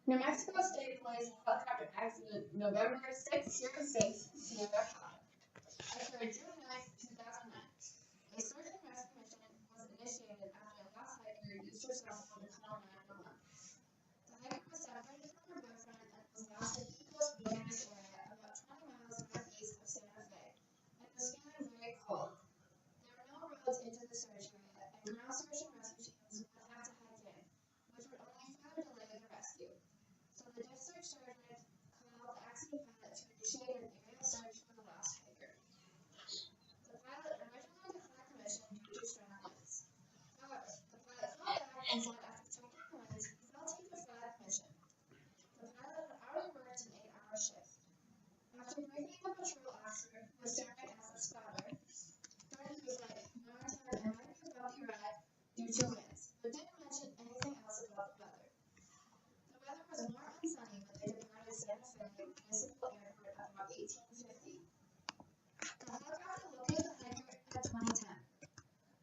New Mexico State Police helicopter accident November 606 Sierra High. Occurred June 9, 2009. A search and rescue mission was initiated after a lost hiker used her cell phone to call 911. The hiker was separated from her boyfriend and was lost in the East Wilderness area about 20 miles northeast of Santa Fe. It was feeling very cold. There were no roads into the search area, and ground search and rescue teams would have to hike in, which would only further delay the rescue. So the district sergeant called the accident pilot to initiate an aerial search for the lost hiker. The pilot originally declined the mission due to strong winds. However, the pilot called back and said after checking the winds, he felt he could fly the mission. The pilot had already worked an 8-hour shift. After briefing the patrol officer who was serving as a spotter, he was like, "Martin, I might be a bumpy ride due to winds," but didn't mention anything else about the weather. The weather was warm and sunny when they departed Santa Fe Municipal Airport at about 1850. The helicopter located the hiker at 2010.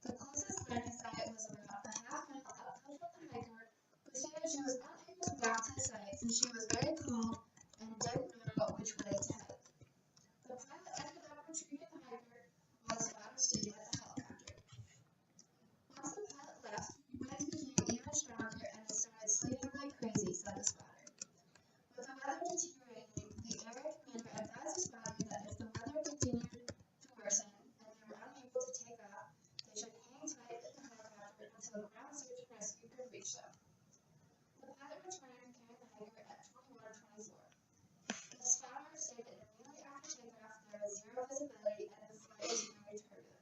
The closest landing site was about a half-mile uphill from the hiker, but she said she was unable to walk to the site since she was very cold and didn't know which way to head. The pilot ended up retrieving the hiker while the spotter stayed at the helicopter. Once the pilot left, winds became even stronger and it started sleeting like crazy, said the spotter. With the weather deteriorating, the area commander advised the spotter that if the weather continued to worsen and they were unable to take off, they should hang tight in the helicopter until ground search and rescue could reach them. The pilot returned carrying the hiker at 21:24. The spotter stated immediately after takeoff there was zero visibility and the flight was very turbulent.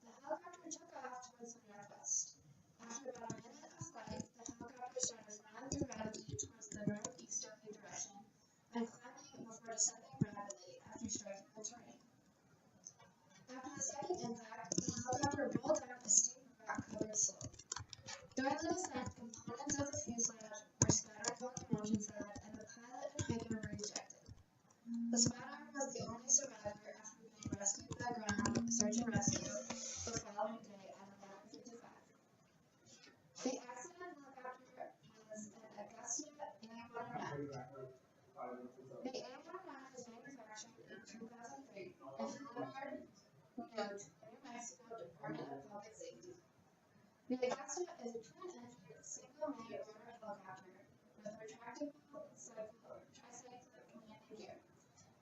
The helicopter took off towards the northwest. After about a minute of flight, the helicopter started flying through gravity towards the northeasterly direction and climbing before descending rapidly after striking the terrain. After the second impact, the helicopter rolled down a steep rock-covered slope. During the descent, components of the fuselage were scattered along the mountainside, and the pilot and hiker were ejected. The spotter was the only survivor after being rescued by ground search and rescue the following day at 11:55. The accident helicopter was an Augusta A109. The A109 was manufactured in 2003 and delivered to New Mexico Department of Public Safety. The Augusta is a twin-engine, single-main rotor helicopter with retractable tricycle landing gear.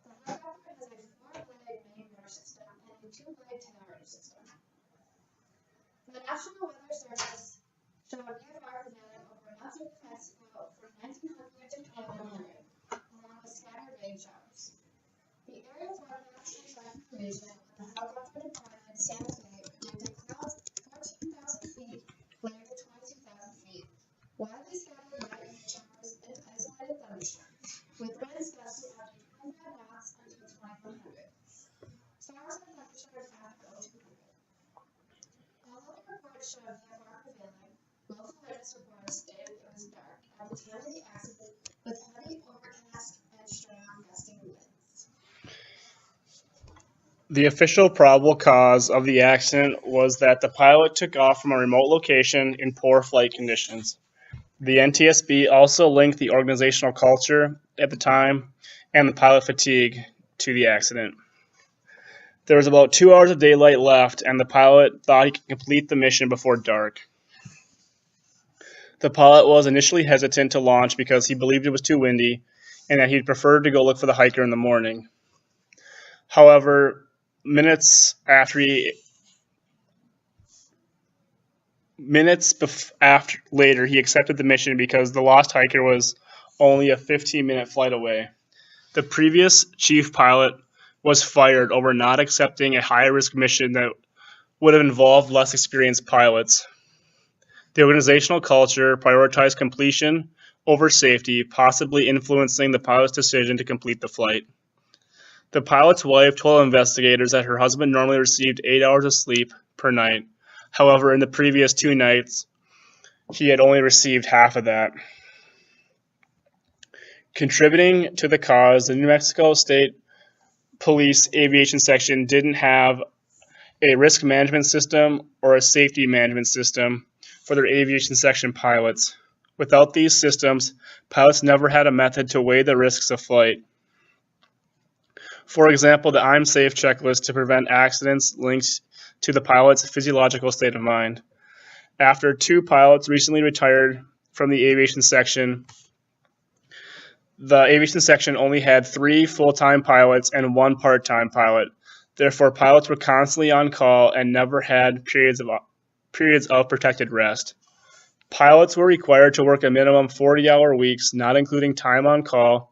The helicopter has a 4-blade main rotor system and a 2-blade tail rotor system. The National Weather Service showed VFR prevailing over much of New Mexico from 1900 to 2100, along with scattered rain showers. The aerial forecast reflected the region when the helicopter departed Santa Fe predicted clouds 14,000 feet, later to 22,000 feet, widely scattered light rain showers and isolated thunderstorms, with winds gusting up to 25 knots until 2100. Showers and thunderstorms after 0200. Although the reports showed VFR prevailing, local witness reports stated it was dark at the time of the accident with heavy overcast and strong gusting winds. The official probable cause of the accident was that the pilot took off from a remote location in poor flight conditions. The NTSB also linked the organizational culture at the time and the pilot fatigue to the accident. There was about 2 hours of daylight left, and the pilot thought he could complete the mission before dark. The pilot was initially hesitant to launch because he believed it was too windy and that he'd prefer to go look for the hiker in the morning. However, minutes later, he accepted the mission because the lost hiker was only a 15-minute flight away. The previous chief pilot was fired over not accepting a high-risk mission that would have involved less experienced pilots. The organizational culture prioritized completion over safety, possibly influencing the pilot's decision to complete the flight. The pilot's wife told investigators that her husband normally received 8 hours of sleep per night. However, in the previous 2 nights, he had only received half of that. Contributing to the cause, the New Mexico State Police Aviation Section didn't have a risk management system or a safety management system for their aviation section pilots. Without these systems, pilots never had a method to weigh the risks of flight. For example, the I'm Safe checklist to prevent accidents linked to the pilot's physiological state of mind. After 2 pilots recently retired from the aviation section, the aviation section only had 3 full-time pilots and 1 part-time pilot. Therefore, pilots were constantly on call and never had periods of protected rest. Pilots were required to work a minimum 40-hour weeks, not including time on call.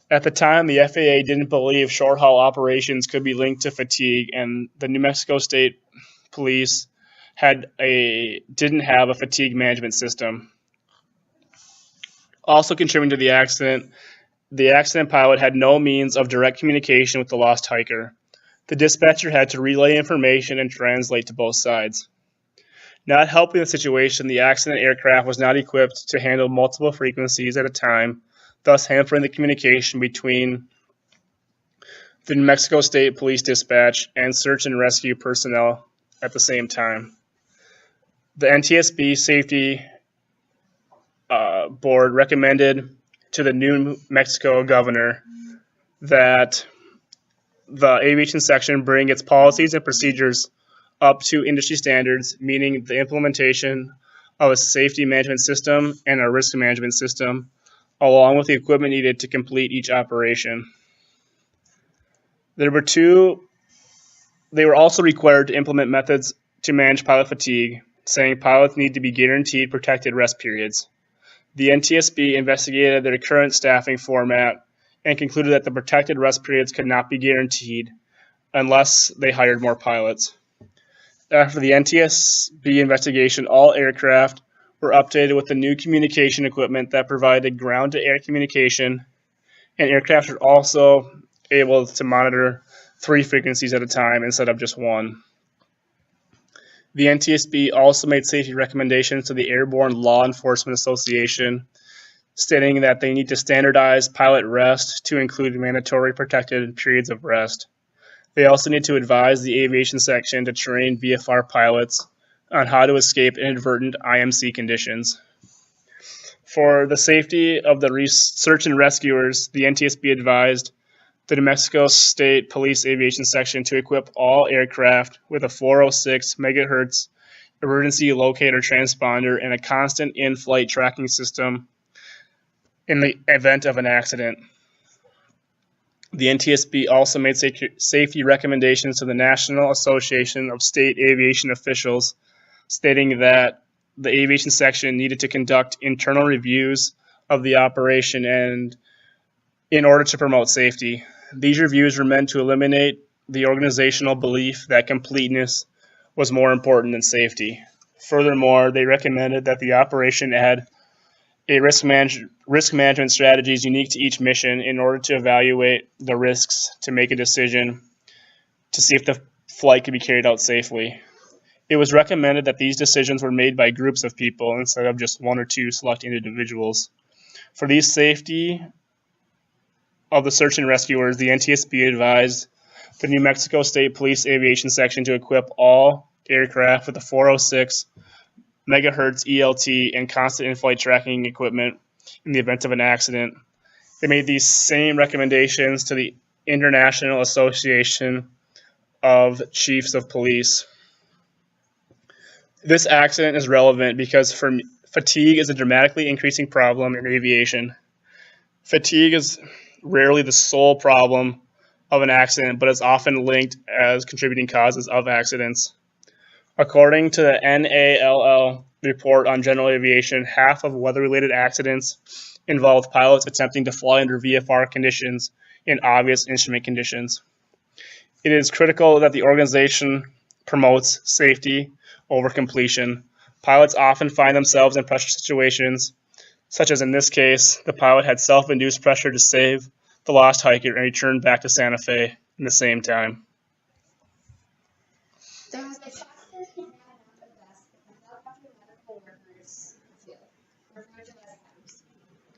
At the time, the FAA didn't believe short-haul operations could be linked to fatigue, and the New Mexico State Police didn't have a fatigue management system. Also contributing to the accident pilot had no means of direct communication with the lost hiker. The dispatcher had to relay information and translate to both sides. Not helping the situation, the accident aircraft was not equipped to handle multiple frequencies at a time, thus hampering the communication between the New Mexico State Police dispatch and search and rescue personnel at the same time. The NTSB Safety Board recommended to the New Mexico governor that the aviation section bring its policies and procedures up to industry standards, meaning the implementation of a safety management system and a risk management system, along with the equipment needed to complete each operation. They were also required to implement methods to manage pilot fatigue, saying pilots need to be guaranteed protected rest periods. The NTSB investigated their current staffing format and concluded that the protected rest periods could not be guaranteed unless they hired more pilots. After the NTSB investigation, all aircraft were updated with the new communication equipment that provided ground-to-air communication, and aircraft were also able to monitor 3 frequencies at a time instead of just 1. The NTSB also made safety recommendations to the Airborne Law Enforcement Association, stating that they need to standardize pilot rest to include mandatory protected periods of rest. They also need to advise the aviation section to train VFR pilots on how to escape inadvertent IMC conditions. For the safety of the search and rescuers, the NTSB advised the New Mexico State Police Aviation Section to equip all aircraft with a 406 MHz emergency locator transponder and a constant in-flight tracking system in the event of an accident. The NTSB also made safety recommendations to the National Association of State Aviation Officials, stating that the aviation section needed to conduct internal reviews of the operation and in order to promote safety. These reviews were meant to eliminate the organizational belief that completeness was more important than safety. Furthermore, they recommended that the operation add a risk management strategies unique to each mission in order to evaluate the risks to make a decision to see if the flight could be carried out safely. It was recommended that these decisions were made by groups of people instead of just 1 or 2 select individuals. For these safety of the search and rescuers, the NTSB advised the New Mexico State Police Aviation Section to equip all aircraft with a 406 megahertz ELT and constant in-flight tracking equipment in the event of an accident. They made these same recommendations to the International Association of Chiefs of Police. This accident is relevant because fatigue is a dramatically increasing problem in aviation. Fatigue is rarely the sole problem of an accident, but is often linked as contributing causes of accidents. According to the NALL report on general aviation, half of weather-related accidents involved pilots attempting to fly under VFR conditions in obvious instrument conditions. It is critical that the organization promotes safety over completion. Pilots often find themselves in pressure situations, such as in this case, the pilot had self-induced pressure to save the lost hiker and returned back to Santa Fe in the same time. There was a chapter who ran out of desk in the helicopter medical workers field, referred to as HEMS.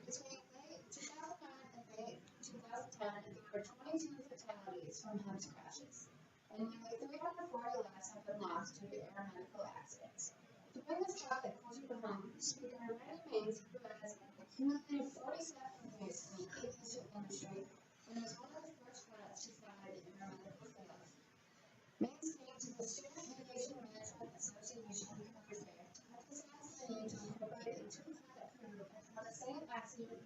Between late 2009 and late 2010, there were 22 fatalities from HEMS crashes, and nearly 340 lives have been lost due to air medical accidents. The bring this topic closer to home, Speaker Randy Maines, who has accumulated 47 years in the aviation industry and was one of the first pilots to fly the aeronautical field. Maines came to the Student Aviation Management Association Thursday to emphasize the need to incorporate a two-pilot crew and how the same accident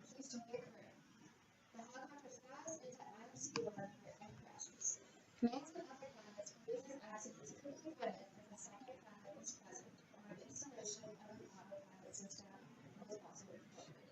keeps reoccurring. The helicopter flies into NMSP water and crashes. Maines and other pilots believe his accident is quickly credit as the second pilot was present, or an installation of an autopilot system was also reported.